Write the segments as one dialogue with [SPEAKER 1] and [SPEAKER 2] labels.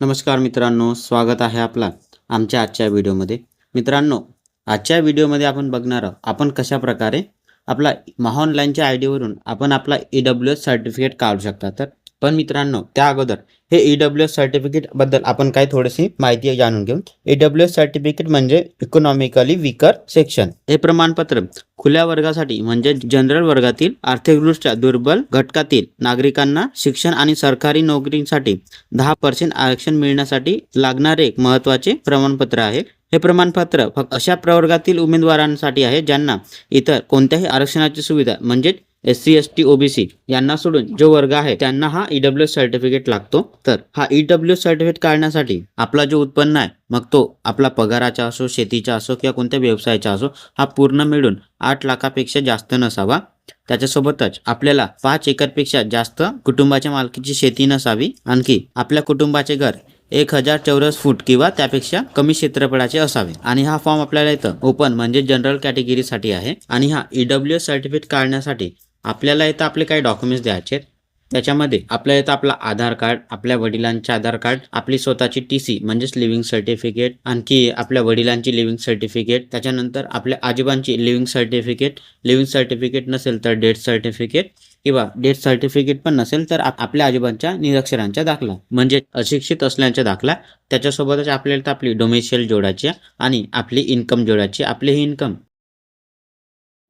[SPEAKER 1] नमस्कार मित्रांनो, स्वागत आहे आपला आमच्या आजच्या व्हिडिओमध्ये. मित्रांनो, आजच्या व्हिडिओमध्ये आपण बघणार आहोत आपण कशा प्रकारे आपला महाऑनलाईनच्या आय डीवरून आपण आपला EWS सर्टिफिकेट काढू शकता. पण मित्रांनो, त्या अगोदर हे EWS सर्टिफिकेटबद्दल आपण काही थोडीशी माहिती जाणून घेऊ. EWS सर्टिफिकेट म्हणजे इकॉनॉमिकली वीकर सेक्शन. हे प्रमाणपत्र खुल्या वर्गासाठी म्हणजे जनरल वर्गातील आर्थिकदृष्ट्या दुर्बल घटकातील नागरिकांना शिक्षण आणि सरकारी नोकरीसाठी 10% आरक्षण मिळण्यासाठी लागणारे एक महत्त्वाचे प्रमाणपत्र आहे. हे प्रमाणपत्र फक्त अशा प्रवर्गातील उमेदवारांसाठी आहे ज्यांना इतर कोणत्याही आरक्षणाची सुविधा म्हणजे SC ST OBC यांना सोडून जो वर्ग आहे त्यांना हा EWS सर्टिफिकेट लागतो. तर हा EWS सर्टिफिकेट काढण्यासाठी आपला जो उत्पन्न आहे, मग तो आपला पगाराचा असो, शेतीचा असो किंवा कोणत्या व्यवसायाचा असो, हा पूर्ण मिळून 8 लाखापेक्षा जास्त नसावा. त्याच्यासोबतच आपल्याला 5 एकरपेक्षा जास्त कुटुंबाच्या मालकीची शेती नसावी. आणखी आपल्या कुटुंबाचे घर 1000 चौरस फूट किंवा त्यापेक्षा कमी क्षेत्रफळाचे असावे. आणि हा फॉर्म आपल्याला इथं ओपन म्हणजे जनरल कॅटेगरीसाठी आहे. आणि हा EWS सर्टिफिकेट काढण्यासाठी आपल्याला इथं आपले काही डॉक्युमेंट्स द्यायचे. त्याच्यामध्ये आपल्याला इथं आपला आधार कार्ड, आपल्या वडिलांचे आधार कार्ड, आपली स्वतःची TC म्हणजेच लिव्हिंग सर्टिफिकेट, आणखी आपल्या वडिलांची लिव्हिंग सर्टिफिकेट, त्याच्यानंतर आपल्या आजोबांची लिव्हिंग सर्टिफिकेट नसेल तर डेथ सर्टिफिकेट, किंवा डेथ सर्टिफिकेट पण नसेल तर आपल्या आजोबांच्या निरक्षरांचा दाखला म्हणजे अशिक्षित असल्याचा दाखला. त्याच्यासोबतच आपल्याला आपली डोमेशियल जोडायची आणि आपली इन्कम जोडायची. आपले ही इन्कम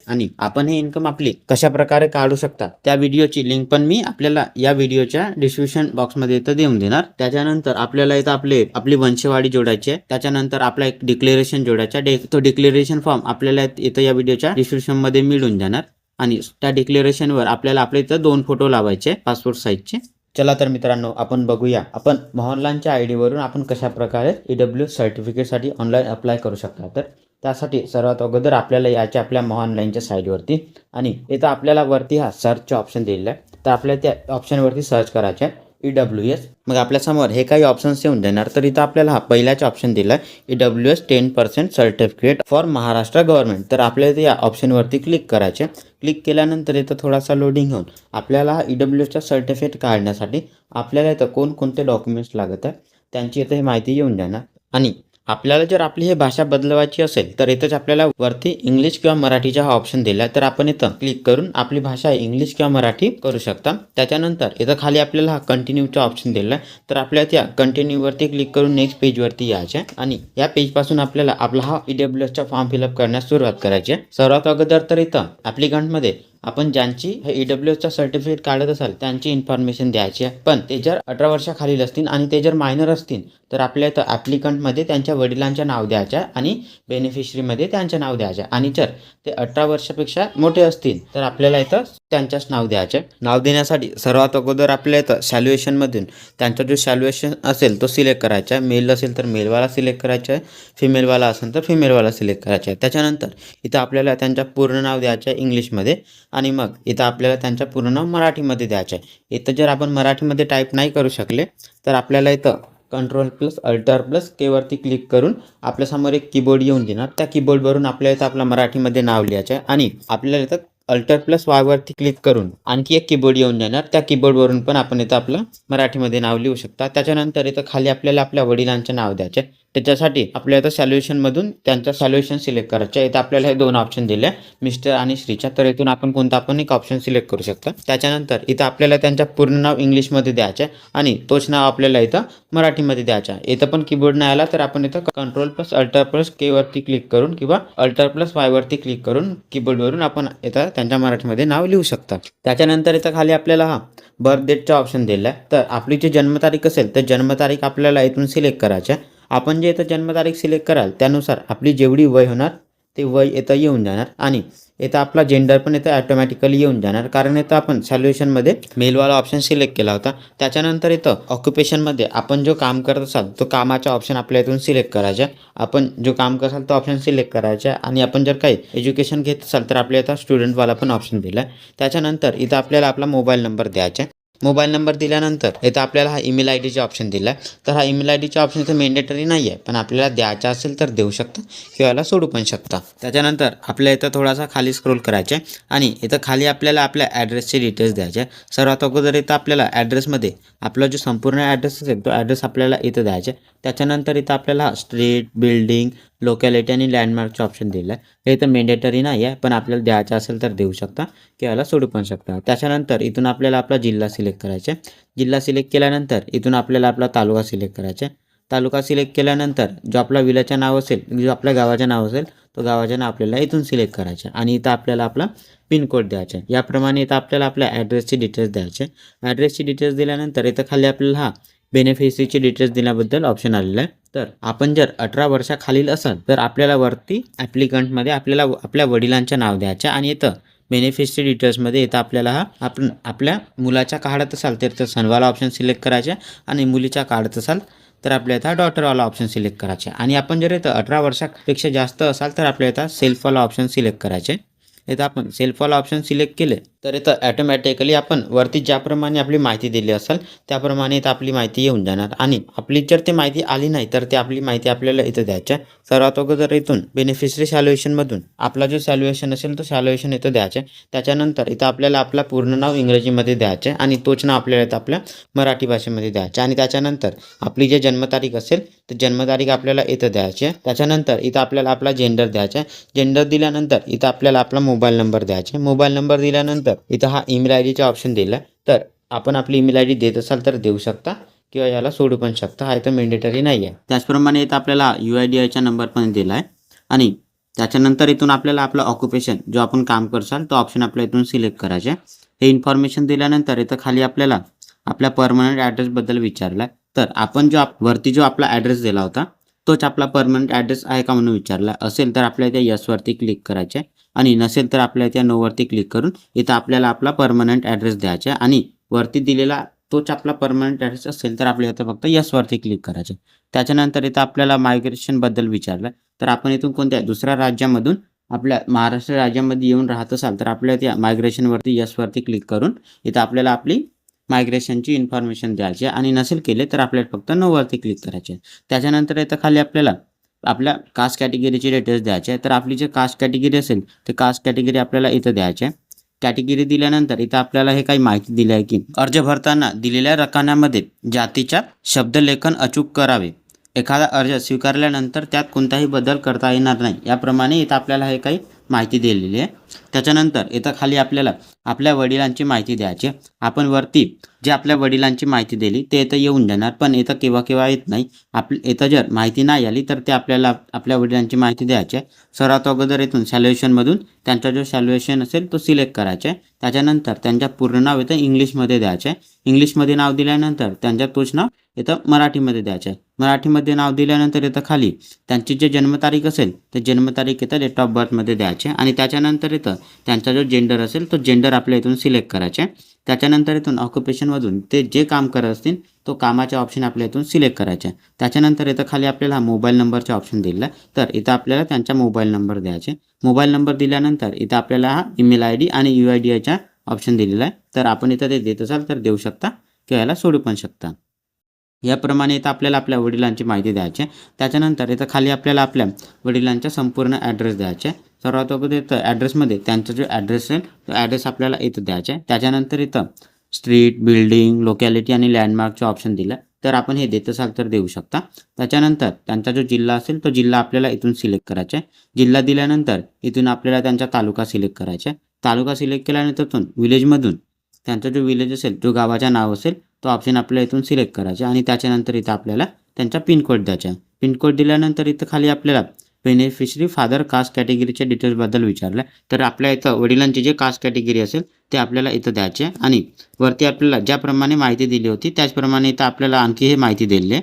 [SPEAKER 1] आणि आपण हे इन्कम आपली कशा प्रकारे काढू शकता त्या व्हिडिओची लिंक पण मी आपल्याला या व्हिडिओच्या डिस्क्रिप्शन बॉक्समध्ये इथं देऊन देणार. त्याच्यानंतर आपल्याला इथं आपली वंशवाडी जोडायची आहे. त्याच्यानंतर आपला एक डिक्लेरेशन जोडायचा. तो डिक्लेरेशन फॉर्म आपल्याला इथं या व्हिडिओच्या डिस्क्रिप्शनमध्ये मिळून जाणार. आणि त्या डिक्लेरेशनवर आपल्याला आपल्या इथं 2 फोटो लावायचे पासपोर्ट साईजचे. चला तर मित्रांनो, आपण बघूया आपण महाऑनलाईनच्या ID वरून आपण कशा प्रकारे EWS सर्टिफिकेटसाठी ऑनलाईन अप्लाय करू शकता. तर त्यासाठी सर्वात अगोदर आपल्याला याच्या आपल्या महाऑनलाईनच्या साईटवरती आणि इथं आपल्याला वरती हा सर्चचा ऑप्शन दिलेला आहे. तर आपल्याला त्या ऑप्शनवरती सर्च करायचे आहे EWS. मग आपल्यासमोर हे काही ऑप्शन्स येऊन देणार. तर इथं आपल्याला हा पहिलाच ऑप्शन दिला आहे EWS 10% certificate for Maharashtra government. तर आपल्याला या ऑप्शनवरती क्लिक करायचे. क्लिक केल्यानंतर इथं थोडासा लोडिंग घेऊन आपल्याला हा EWSचा सर्टिफिकेट काढण्यासाठी आपल्याला इथं कोणकोणते डॉक्युमेंट्स लागत आहे त्यांची इथं ही माहिती येऊन जाणार. आणि आपल्याला जर आपली ही भाषा बदलवायची असेल तर इथंच आपल्याला वरती इंग्लिश किंवा मराठीचा हा ऑप्शन दिला आहे. तर आपण इथं क्लिक करून आपली भाषा इंग्लिश किंवा मराठी करू शकता. त्याच्यानंतर इथं खाली आपल्याला हा कंटिन्यूचा ऑप्शन दिला आहे. तर आपल्याला त्या कंटिन्यूवरती क्लिक करून नेक्स्ट पेजवरती यायचे आहे. आणि या पेजपासून आपल्याला आपला हा EWSचा फॉर्म फिलअप करण्यास सुरुवात करायची आहे. सर्वात अगोदर तर इथं ॲप्लिकंटमध्ये आपण ज्यांची हे EWSचा सर्टिफिकेट काढत असाल त्यांची इन्फॉर्मेशन द्यायची आहे. पण ते जर 18 वर्षाखालील असतील आणि ते जर मायनर असतील तर आपल्या इथं ॲप्लिकंटमध्ये त्यांच्या वडिलांचे नाव द्यायचे आणि बेनिफिशरीमध्ये त्यांचे नाव द्यायचे. आणि जर ते 18 वर्षापेक्षा मोठे असतील तर आपल्याला इथं त्यांच्याच नाव द्यायचे. नाव देण्यासाठी सर्वात अगोदर आपल्या इथं सॅल्युएशनमधून त्यांचा जो सॅल्युएशन असेल तो सिलेक्ट करायचा आहे. मेल असेल तर मेलवाला सिलेक्ट करायचा आहे, फिमेलवाला असेल तर फिमेलवाला सिलेक्ट करायचा आहे. त्याच्यानंतर इथं आपल्याला त्यांचं पूर्ण नाव द्यायचं आहे इंग्लिशमध्ये. आणि मग इथं आपल्याला त्यांचं पूर्ण नाव मराठीमध्ये द्यायचं आहे. इथं जर आपण मराठीमध्ये टाईप नाही करू शकले तर आपल्याला इथं Ctrl+Alt+K वरती क्लिक करून आपल्यासमोर एक कीबोर्ड येऊन देणार. त्या कीबोर्डवरून आपल्याला इथं आपलं मराठीमध्ये नाव लिहायचं आहे. आणि आपल्याला इथं Alt+Y वरती क्लिक करून आणखी एक कीबोर्ड येऊन जाणार. त्या कीबोर्डवरून पण आपण इथं आपलं मराठीमध्ये नाव लिहू शकता. त्याच्यानंतर इथं खाली आपल्याला आपल्या वडिलांचे नाव द्यायचे. त्याच्यासाठी आपल्याला इथं सॅल्युएशनमधून त्यांचं सॅल्युएशन सिलेक्ट करायचं. इथं आपल्याला हे 2 ऑप्शन दिले, मिस्टर आणि श्रीच्या. तर इथून आपण कोणता पण एक ऑप्शन सिलेक्ट करू शकता. त्याच्यानंतर इथं आपल्याला त्यांचं पूर्ण नाव इंग्लिशमध्ये द्यायचं आहे आणि तोच नाव आपल्याला इथं मराठीमध्ये द्यायचं आहे. इथं पण कीबोर्ड नाही आला तर आपण इथं Ctrl+Alt+K वरती क्लिक करून किंवा Alt+Y वरती क्लिक करून कीबोर्डवरून आपण इथं त्यांच्या मराठीमध्ये नाव लिहू शकता. त्याच्यानंतर इथं खाली आपल्याला हा बर्थ डेटचा ऑप्शन दिला आहे. तर आपली जी जन्मतारीख असेल तर जन्मतारीख आपल्याला इथून सिलेक्ट करायची आहे. आपण जे इथं जन्मतारीख सिलेक्ट कराल त्यानुसार आपली जेवढी वय होणार ते वय इथं येऊन जाणार. आणि इथं आपला जेंडर पण इथं ॲटोमॅटिकली येऊन जाणार, कारण इथं आपण सॅल्युएशनमध्ये मेलवाला ऑप्शन सिलेक्ट केला होता. त्याच्यानंतर इथं ऑक्युपेशनमध्ये आपण जो काम करत असाल तो कामाचा ऑप्शन आपल्या इथून सिलेक्ट करायचा. आपण जो काम कराल तो ऑप्शन सिलेक्ट करायचा. आणि आपण जर काही एज्युकेशन घेत असाल तर आपल्या इथं स्टुडंटवाला पण ऑप्शन दिला आहे. त्याच्यानंतर इथं आपल्याला आपला मोबाईल नंबर द्यायचा. मोबाईल नंबर दिल्यानंतर इथं आपल्याला हा ईमेल आय डीचा ऑप्शन दिला आहे. तर हा ईमेल आय डीचा ऑप्शन इथं मेंडेटरी नाही आहे, पण आपल्याला द्यायचा असेल तर देऊ शकता किंवा याला सोडू पण शकता. त्याच्यानंतर आपल्या इथं थोडासा खाली स्क्रोल करायचे आणि इथं खाली आपल्याला आपल्या ॲड्रेसचे डिटेल्स द्यायचे. सर्वात अगोदर इथं आपल्याला ॲड्रेसमध्ये आपला जो संपूर्ण ॲड्रेस असेल तो ॲड्रेस आपल्याला इथं द्यायचा. त्याच्यानंतर इथं आपल्याला स्ट्रीट, बिल्डिंग, लोकॅलिटी आणि लँडमार्कचे ऑप्शन दिलं आहे. हे इथं मेंडेटरी नाही आहे, पण आपल्याला द्यायचं असेल तर देऊ शकता किंवा याला सोडू पण शकता. त्याच्यानंतर इथून आपल्याला आपला जिल्हा सिलेक्ट करायचा आहे. जिल्हा सिलेक्ट केल्यानंतर इथून आपल्याला आपला तालुका सिलेक्ट करायचा आहे. तालुका सिलेक्ट केल्यानंतर जो आपला विल्याचं नाव असेल, जो आपल्या गावाचं नाव असेल, तो गावाचं नाव आपल्याला इथून सिलेक्ट करायचं आहे आणि इथं आपल्याला आपला पिनकोड द्यायचा आहे. याप्रमाणे इथं आपल्याला आपल्या ॲड्रेसची डिटेल्स द्यायचे. ॲड्रेसची डिटेल्स दिल्यानंतर इथं खाली आपल्याला हा बेनिफिशरीची डिटेल्स दिल्याबद्दल ऑप्शन आलेला आहे. तर आपण जर 18 वर्षाखालील असाल तर आपल्याला वरती ॲप्लिकंटमध्ये आपल्याला आपल्या वडिलांचं नाव द्यायचं आणि इथं बेनिफिशरी डिटेल्समध्ये इथं आपल्याला आपण आपल्या मुलाच्या काढत असाल तर इथं सनवाला ऑप्शन सिलेक्ट करायचा आणि मुलीच्या काढत असाल तर आपल्या इथं डॉटरवाला ऑप्शन सिलेक्ट करायचे. आणि आपण जर इथं 18 वर्षापेक्षा जास्त असाल तर आपल्या इथं सेल्फवाला ऑप्शन सिलेक्ट करायचे. इथं आपण सेल्फवाला ऑप्शन सिलेक्ट केले तर इथं ॲटोमॅटिकली आपण वरती ज्याप्रमाणे आपली माहिती दिली असेल त्याप्रमाणे इथं आपली माहिती येऊन जाणार आणि आपली जर ती माहिती आली नाही तर ती आपली माहिती आपल्याला इथं द्यायच्या. सर्वात अगोदर इथून बेनिफिशरी सॅल्युएशनमधून आपला जो सॅल्युएशन असेल तो सॅल्युएशन इथं द्यायचे. त्याच्यानंतर इथं आपल्याला आपला पूर्ण नाव इंग्रजीमध्ये द्यायचे आणि तोच नाव आपल्याला इथं आपल्या मराठी भाषेमध्ये द्यायचे. आणि त्याच्यानंतर आपली जे जन्मतारीख असेल तर जन्मतारीख आपल्याला इथं द्यायची. त्याच्यानंतर इथं आपल्याला आपला जेंडर द्यायचा. जेंडर दिल्यानंतर इथं आपल्याला आपला मोबाईल नंबर द्यायचे. मोबाईल नंबर दिल्यानंतर इथं हा ईमेल आय डीचा ऑप्शन दिला तर आपण आपली ईमेल आय डी देत असाल तर देऊ शकता किंवा याला सोडू पण शकता. हा इथं मेंडेटरी नाही आहे. त्याचप्रमाणे इथं आपल्याला UIDIचा नंबर पण दिला आहे आणि त्याच्यानंतर इथून आपल्याला आपलं ऑक्युपेशन जो आपण काम करसाल तो ऑप्शन आपल्या इथून सिलेक्ट करायचे. हे इन्फॉर्मेशन दिल्यानंतर इथं खाली आपल्याला आपल्या परमनंट ॲड्रेसबद्दल विचारला आहे. तर आपण वरती जो आपला ॲड्रेस दिला होता तोच आपला परमनंट ॲड्रेस आहे का म्हणून विचारला असेल तर आपल्याला त्या यसवरती क्लिक करायचे आणि नसेल तर आपल्याला त्या नोवरती क्लिक करून इथं आपल्याला आपला परमनंट ॲड्रेस द्यायचा आणि वरती दिलेला तोच आपला परमनंट ॲड्रेस असेल तर आपल्याला इथं फक्त यसवरती क्लिक करायचं. त्याच्यानंतर इथं आपल्याला मायग्रेशनबद्दल विचारलं तर आपण इथून कोणत्या दुसऱ्या राज्यामधून आपल्या महाराष्ट्र राज्यामध्ये येऊन राहत असाल तर आपल्याला त्या मायग्रेशनवरती यसवरती क्लिक करून इथं आपल्याला आपली मायग्रेशनची इन्फॉर्मेशन द्यायची आणि नसेल केले तर आपल्याला फक्त नोवरती क्लिक करायचे. त्याच्यानंतर इथं खाली आपल्याला आपल्या कास्ट कॅटेगरीचे डिटेल्स द्यायचे. तर आपली जे कास्ट कॅटेगरी असेल ते कास्ट कॅटेगरी आपल्याला इथं द्यायचे. कॅटेगरी दिल्यानंतर इथं आपल्याला हे काही माहिती दिली आहे की अर्ज भरताना दिलेल्या रकान्यामध्ये जातीच्या शब्दलेखन अचूक करावे. एखादा अर्ज स्वीकारल्यानंतर त्यात कोणताही बदल करता येणार नाही. याप्रमाणे इथं आपल्याला हे काही माहिती दिलेली आहे. त्याच्यानंतर इथं खाली आपल्याला आपल्या वडिलांची माहिती द्यायची. आपण वरती जे आपल्या वडिलांची माहिती दिली ते इथं येऊन जाणार, पण इथं केव्हा येत नाही. इथं जर माहिती नाही आली तर ते आपल्याला आपल्या वडिलांची माहिती द्यायची. सर्वात अगोदर इथून सॅल्युएशनमधून त्यांचा जो सॅल्युएशन असेल तो सिलेक्ट करायचा. त्याच्यानंतर त्यांच्या पूर्ण नाव इथं इंग्लिशमध्ये द्यायचे. इंग्लिशमध्ये नाव दिल्यानंतर त्यांच्या तोच नाव इथं मराठीमध्ये द्यायचं आहे. मराठीमध्ये नाव दिल्यानंतर इथं खाली त्यांची जे जन्मतारीख असेल ते जन्मतारीख इथं डेट ऑफ बर्थमध्ये द्यायचे आणि त्याच्यानंतर इथं त्यांचा जो जेंडर असेल तो जेंडर आपल्या इथून सिलेक्ट करायचे. त्याच्यानंतर इथून ऑक्युपेशनमधून ते जे काम करत असतील तो कामाचे ऑप्शन आपल्या इथून सिलेक्ट करायचे. त्याच्यानंतर इथं खाली आपल्याला मोबाईल नंबरचे ऑप्शन दिलं तर इथं आपल्याला त्यांचा मोबाईल नंबर द्यायचे. मोबाईल नंबर दिल्यानंतर इथं आपल्याला हा ईमेल आय डी आणि UIDIचा ऑप्शन दिलेला आहे. तर आपण इथं ते देत असाल तर देऊ शकता किंवा याला सोडू पण शकता. याप्रमाणे इथं आपल्याला आपल्या वडिलांची माहिती द्यायची. त्याच्यानंतर इथं खाली आपल्याला आपल्या वडिलांचा संपूर्ण ॲड्रेस द्यायचे. सर्वात अगोदर इथं ॲड्रेसमध्ये त्यांचा जो ॲड्रेस आहे तो ॲड्रेस आपल्याला इथं द्यायचा आहे. त्याच्यानंतर इथं स्ट्रीट, बिल्डिंग, लोकॅलिटी आणि लँडमार्कचे ऑप्शन दिलं तर आपण हे देत असाल तर देऊ शकता. त्याच्यानंतर त्यांचा जो जिल्हा असेल तो जिल्हा आपल्याला इथून सिलेक्ट करायचा आहे. जिल्हा दिल्यानंतर इथून आपल्याला त्यांचा तालुका सिलेक्ट करायचा आहे. तालुका सिलेक्ट केल्यानंतर इथून विलेजमधून त्यांचा जो विलेज असेल जो गावाचं नाव असेल तो ऑप्शन आपल्याला इथून सिलेक्ट करायचा आणि त्याच्यानंतर इथं आपल्याला त्यांचा पिनकोड द्यायचा. पिनकोड दिल्यानंतर इथं खाली आपल्याला बेनिफिशरी फादर कास्ट कॅटेगरीच्या डिटेल्सबद्दल विचारलं तर आपल्या इथं वडिलांची जे कास्ट कॅटेगरी असेल ते आपल्याला इथं द्यायचे आणि वरती आपल्याला ज्याप्रमाणे माहिती दिली होती त्याचप्रमाणे इथं आपल्याला आणखी हे माहिती दिली आहे.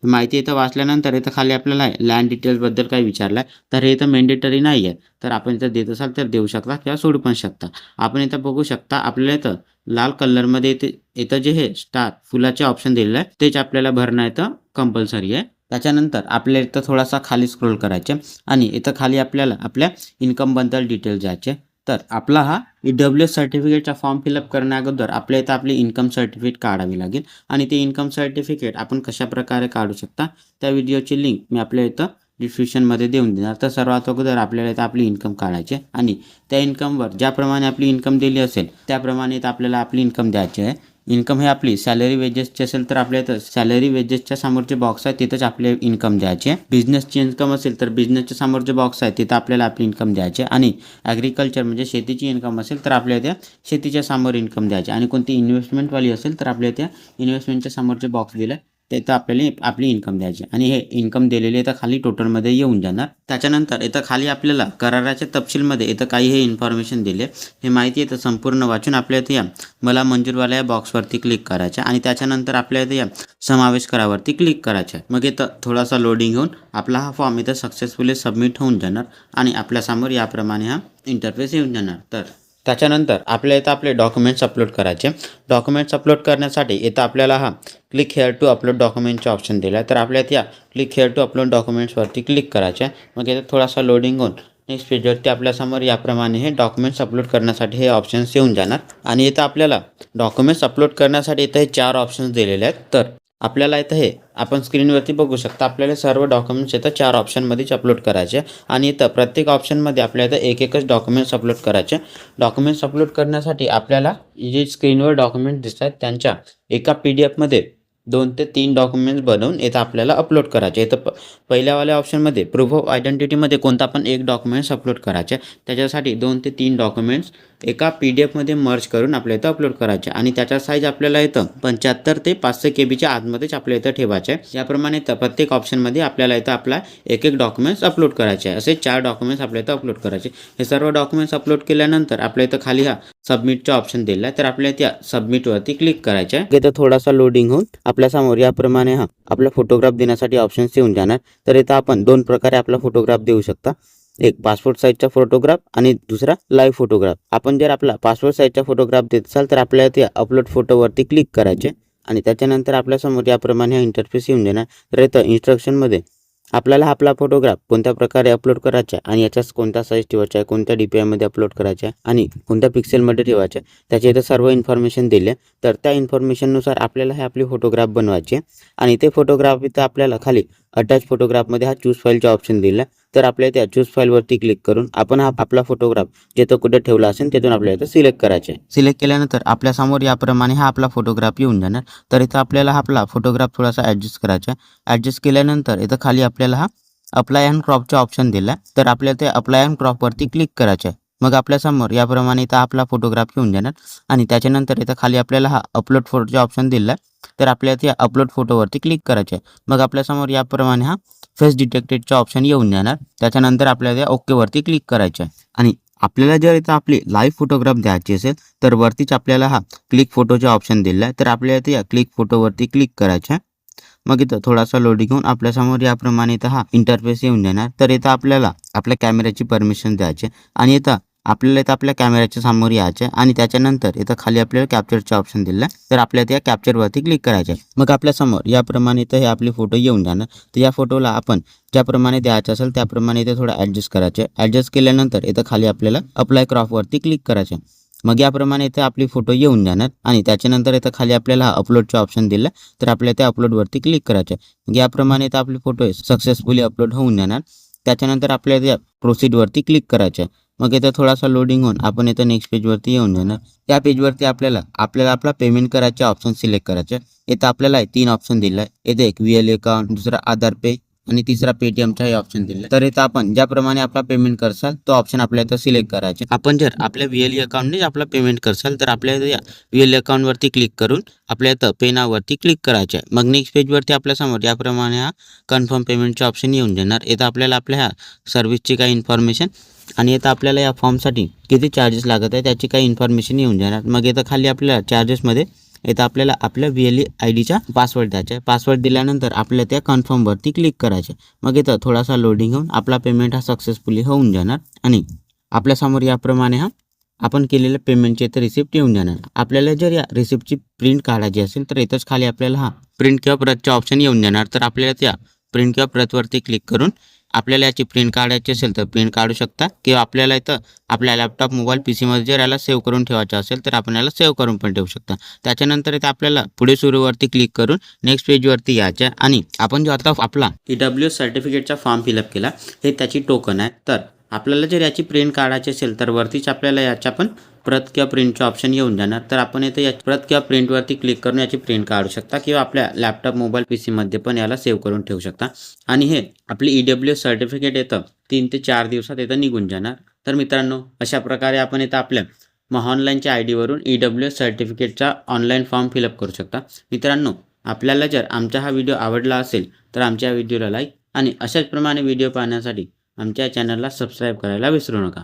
[SPEAKER 1] माहिती इथं वाचल्यानंतर इथं खाली आपल्याला लँड डिटेल्सबद्दल काही विचारलं तर हे इथं मेंडेटरी नाही आहे. तर आपण इथं देत असाल तर देऊ शकता किंवा सोडू पण शकता. आपण इथं बघू शकता आपल्याला इथं लाल कलरमध्ये इथं जे हे स्टार फुलाचे ऑप्शन दिलेलं आहे तेच आपल्याला भरणं इथं कंपल्सरी आहे. त्याच्यानंतर आपल्याला इथं थोडासा खाली स्क्रोल करायचे आणि इथं खाली आपल्याला आपल्या इन्कमबद्दल डिटेल्स द्यायचे. तर आपला हा EWS सर्टिफिकेटचा फॉर्म फिलअप करण्या अगोदर आपल्या इथं आपली इन्कम सर्टिफिकेट काढावी लागेल आणि ते इन्कम सर्टिफिकेट आपण कशाप्रकारे काढू शकता त्या व्हिडिओची लिंक मी आपल्या इथं डिस्क्रिप्शनमध्ये देऊन देणार. तर सर्वात अगोदर आपल्याला इथं आपली इन्कम काढायची आहे आणि त्या इन्कमवर ज्याप्रमाणे आपली इन्कम दिली असेल त्याप्रमाणे इथं आपल्याला आपली इन्कम द्यायची आहे. इन्कम हे आपली सॅलरी वेजेसची असेल तर आपल्या इथं सॅलरी वेजेसच्या समोरचे बॉक्स आहे तिथंच आपले इन्कम द्यायची आहे. बिझनेसची इन्कम असेल तर बिझनेसच्या समोरचे बॉक्स आहे तिथं आपल्याला आपली इन्कम द्यायची आहे आणि ॲग्रिकल्चर म्हणजे शेतीची इन्कम असेल तर आपल्या त्या शेतीच्या समोर इन्कम द्यायची आणि कोणती इन्व्हेस्टमेंटवाली असेल तर आपल्या त्या इन्व्हेस्टमेंटच्या समोरचे बॉक्स दिले तिथं आपल्याला आपली इन्कम द्यायची आणि हे इन्कम दिलेली इथं खाली टोटलमध्ये येऊन जाणार. त्याच्यानंतर इथं खाली आपल्याला कराराच्या तपशीलमध्ये इथं काही हे इन्फॉर्मेशन दिले हे माहिती आहे तर संपूर्ण वाचून आपल्या इथं या मला मंजूरवाल्या या बॉक्सवरती क्लिक करायचं आणि त्याच्यानंतर आपल्या इथं या समावेश करावरती क्लिक करायचं. मग इथं थोडासा लोडिंग घेऊन आपला हा फॉर्म इथं सक्सेसफुली सबमिट होऊन जाणार आणि आपल्यासमोर याप्रमाणे हा इंटरफेस येऊन जाणार. तर त्याच्यानंतर आपल्या इथं आपले डॉक्युमेंट्स अपलोड करायचे. डॉक्युमेंट्स अपलोड करण्यासाठी इथं आपल्याला हा क्लिक हेअर टू अपलोड डॉक्युमेंटचा ऑप्शन दिला आहे. तर आपल्या इथं या क्लिक हेअर टू अपलोड डॉक्युमेंट्सवरती क्लिक करायचे. मग इथं थोडासा लोडिंग होऊन नेक्स्ट पेजवरती आपल्यासमोर याप्रमाणे हे डॉक्युमेंट्स अपलोड करण्यासाठी हे ऑप्शन्स येऊन जाणार आणि इथं आपल्याला डॉक्युमेंट्स अपलोड करण्यासाठी इथं हे 4 ऑप्शन्स दिलेले आहेत. तर आपल्याला इथं हे आपण स्क्रीनवरती बघू शकता आपल्याला सर्व डॉक्युमेंट्स इथं 4 ऑप्शनमध्येच अपलोड करायचे आणि इथं प्रत्येक ऑप्शनमध्ये आपल्याला इथं एकच डॉक्युमेंट्स अपलोड करायचे. डॉक्युमेंट्स अपलोड करण्यासाठी आपल्याला जे स्क्रीनवर डॉक्युमेंट दिसत आहेत त्यांच्या एका PDF मध्ये 2 ते 3 डॉक्युमेंट्स बनवून इथं आपल्याला अपलोड करायचे. इथं पहिल्यावाल्या ऑप्शनमध्ये प्रूफ ऑफ आयडेंटिटीमध्ये कोणता पण एक डॉक्युमेंट्स अपलोड करायचे. त्याच्यासाठी 2 ते 3 डॉक्युमेंट्स एका PDF मध्ये मर्ज करून आपल्या इथं अपलोड करायचे आणि त्याचा साईज आपल्याला इथं 75 ते 500 KB आतमध्येच आपल्या इथं ठेवायचे. याप्रमाणे इथं प्रत्येक ऑप्शनमध्ये आपल्याला इथं आपला एक डॉक्युमेंट्स अपलोड करायचे आहे. असे 4 डॉक्युमेंट्स आपल्या इथं अपलोड करायचे. हे सर्व डॉक्युमेंट्स अपलोड केल्यानंतर आपल्या इथं खाली हा सबमिटचा ऑप्शन दिला आहे तर आपल्या त्या सबमिटवरती क्लिक करायचं आहे. इथं थोडासा लोडिंग होऊन आपल्यासमोर याप्रमाणे हा आपला फोटोग्राफ देण्यासाठी ऑप्शन्स येऊन जाणार. तर इथं आपण 2 प्रकारे आपला फोटोग्राफ देऊ शकता. एक पासपोर्ट साईजचा फोटोग्राफ आणि दुसरा लाईव्ह फोटोग्राफ. आपण जर आपला पासपोर्ट साईजचा फोटोग्राफ देत असाल तर आपल्याला त्या अपलोड फोटोवरती क्लिक करायचे आणि त्याच्यानंतर आपल्यासमोर याप्रमाणे हा इंटरफेस येऊन जाणार. तर इथं इन्स्ट्रक्शनमध्ये आपल्याला आपला फोटोग्राफ कोणत्या प्रकारे अपलोड करायचा आहे आणि याच्यास कोणता साईज ठेवायचा आहे, कोणत्या DPI मध्ये अपलोड करायचा आहे आणि कोणत्या पिक्सेलमध्ये ठेवायचे त्याचे इथं सर्व इन्फॉर्मेशन दिले. तर त्या इन्फॉर्मेशननुसार आपल्याला हे आपली फोटोग्राफ बनवायचे आणि ते फोटोग्राफ इथं आपल्याला खाली अटॅच फोटोग्राफमध्ये हा चूज फाईलचा ऑप्शन दिला. तर आपल्या त्या चूज फाईलवरती क्लिक करून आपण हा आपला फोटोग्राफ जिथं कुठे ठेवला असेल तिथून आपल्याला इथं सिलेक्ट करायचे. सिलेक्ट केल्यानंतर आपल्यासमोर याप्रमाणे हा आपला फोटोग्राफ येऊन जाणार. तर इथं आपल्याला हा आपला फोटोग्राफ थोडासा ॲडजस्ट करायचा. ॲडजस्ट केल्यानंतर इथं खाली आपल्याला हा अप्लाय अँड क्रॉपचा ऑप्शन दिला. तर आपल्याला ते अप्लाय अँड क्रॉपवरती क्लिक करायचं आहे. मग आपल्यासमोर याप्रमाणे इथं आपला फोटोग्राफ येऊन जाणार आणि त्याच्यानंतर इथं खाली आपल्याला हा अपलोड फोटोचा ऑप्शन दिला. तर आपल्याला त्या अपलोड फोटोवरती क्लिक करायचं आहे. मग आपल्यासमोर याप्रमाणे हा फेस डिटेक्टेडचा ऑप्शन येऊन जाणार. त्याच्यानंतर आपल्याला त्या ओकेवरती क्लिक करायचं आहे आणि आपल्याला जर इथं आपली लाईव्ह फोटोग्राफ द्यायची असेल तर वरतीच आपल्याला हा क्लिक फोटोचा ऑप्शन दिला आहे. तर आपल्याला इथं या क्लिक फोटोवरती क्लिक करायचं आहे. मग इथं थोडासा लोडिंग घेऊन आपल्यासमोर याप्रमाणे इथं हा इंटरफेस येऊन जाणार. तर इथं आपल्याला आपल्या कॅमेऱ्याची परमिशन द्यायची आणि इथं आपल्याला इथं आपल्या कॅमेऱ्याच्या समोर यायचं आणि त्याच्यानंतर इथं खाली आपल्याला कॅप्चरचा ऑप्शन दिला. तर आपल्याला त्या कॅप्चरवरती क्लिक करायचं आहे. मग आपल्यासमोर याप्रमाणे इथं हे आपले फोटो येऊन जाणार. तर या फोटोला आपण ज्याप्रमाणे द्यायचं असेल त्याप्रमाणे इथे थोडं ॲडजस्ट करायचं आहे. ॲडजस्ट केल्यानंतर इथं खाली आपल्याला अप्लाय क्रॉपवरती क्लिक करायचं आहे. मग याप्रमाणे इथे आपली फोटो येऊन जाणार आणि त्याच्यानंतर इथं खाली आपल्याला अपलोडचा ऑप्शन दिला. तर आपल्याला त्या अपलोडवरती क्लिक करायचं आहे. मग याप्रमाणे इथं आपले फोटो सक्सेसफुली अपलोड होऊन जाणार. त्याच्यानंतर आपल्याला त्या प्रोसीडवरती क्लिक करायचं आहे. मग इथं थोडासा लोडिंग होऊन आपण इथं नेक्स्ट पेजवरती येऊन जाणार. त्या पेजवरती आपल्याला आपला पेमेंट करायचे ऑप्शन सिलेक्ट करायचे. इथं आपल्याला 3 ऑप्शन दिला आहे. इथे एक VL अकाउंट, दुसरा आधार पे आणि तिसरा पेटीएमचा हे ऑप्शन दिला. तर इथं आपण ज्याप्रमाणे आपला पेमेंट करसाल तो ऑप्शन आपल्या इथं सिलेक्ट करायचे. आपण जर आपल्या VL अकाउंटने आपला पेमेंट करसाल तर आपल्या या VL अकाउंटवरती क्लिक करून आपल्या इथं पे नाववरती क्लिक करायचे. मग नेक्स्ट पेजवरती आपल्यासमोर याप्रमाणे हा कन्फर्म पेमेंटचे ऑप्शन येऊन जाणार. इथं आपल्याला आपल्या ह्या सर्व्हिसची काही इन्फॉर्मेशन आणि इथं आपल्याला या फॉर्मसाठी किती चार्जेस लागत आहे त्याची काही इन्फॉर्मेशन येऊन जाणार. मग इथं खाली आपल्याला चार्जेसमध्ये इथं आपल्याला आपल्या VL आयडीचा पासवर्ड द्यायचा आहे. पासवर्ड दिल्यानंतर आपल्याला त्या कन्फर्मवरती क्लिक करायचे. मग इथं थोडासा लोडिंग होऊन आपला पेमेंट हा सक्सेसफुली होऊन जाणार आणि आपल्यासमोर याप्रमाणे हा आपण केलेल्या पेमेंटची इथं रिसिप्ट येऊन जाणार. आपल्याला जर या रिसिप्टची प्रिंट काढायची असेल तर इथंच खाली आपल्याला हा प्रिंट किंवा प्रतचा ऑप्शन येऊन जाणार. तर आपल्याला त्या प्रिंट किंवा प्रतवरती क्लिक करून आपल्याला याची प्रिंट काढायची असेल तर प्रिंट काढू शकता, किंवा आपल्याला इथं आपल्या लॅपटॉप मोबाईल पीसीमध्ये जर याला सेव्ह करून ठेवायचं असेल तर आपण याला सेव्ह करून पण ठेवू शकता. त्याच्यानंतर इथे आपल्याला पुढे सुरूवरती क्लिक करून नेक्स्ट पेजवरती यायचं आणि आपण जो आता आपला EWS सर्टिफिकेटचा फॉर्म फिलअप केला हे त्याची टोकन आहे. तर आपल्याला जर याची प्रिंट काढायची असेल तर वरतीच आपल्याला याच्या पण प्रत किंवा प्रिंटचे ऑप्शन येऊन जाणार. तर आपण इथे या प्रत किंवा प्रिंटवरती क्लिक करून याची प्रिंट काढू शकता, किंवा आपल्या लॅपटॉप मोबाईल पीसीमध्ये पण याला सेव्ह करून ठेवू शकता. आणि हे आपली EWS सर्टिफिकेट येतं 3 ते 4 दिवसात येतं निघून जाणार. तर मित्रांनो, अशा प्रकारे आपण इथं आपल्या महाऑनलाईनच्या आयडीवरून EWS सर्टिफिकेटचा ऑनलाईन फॉर्म फिलअप करू शकता. मित्रांनो, आपल्याला जर आमचा हा व्हिडिओ आवडला असेल तर आमच्या व्हिडिओला लाईक आणि अशाच प्रमाणे व्हिडिओ पाहण्यासाठी आमच्या चॅनलला सबस्क्राईब करायला विसरू नका.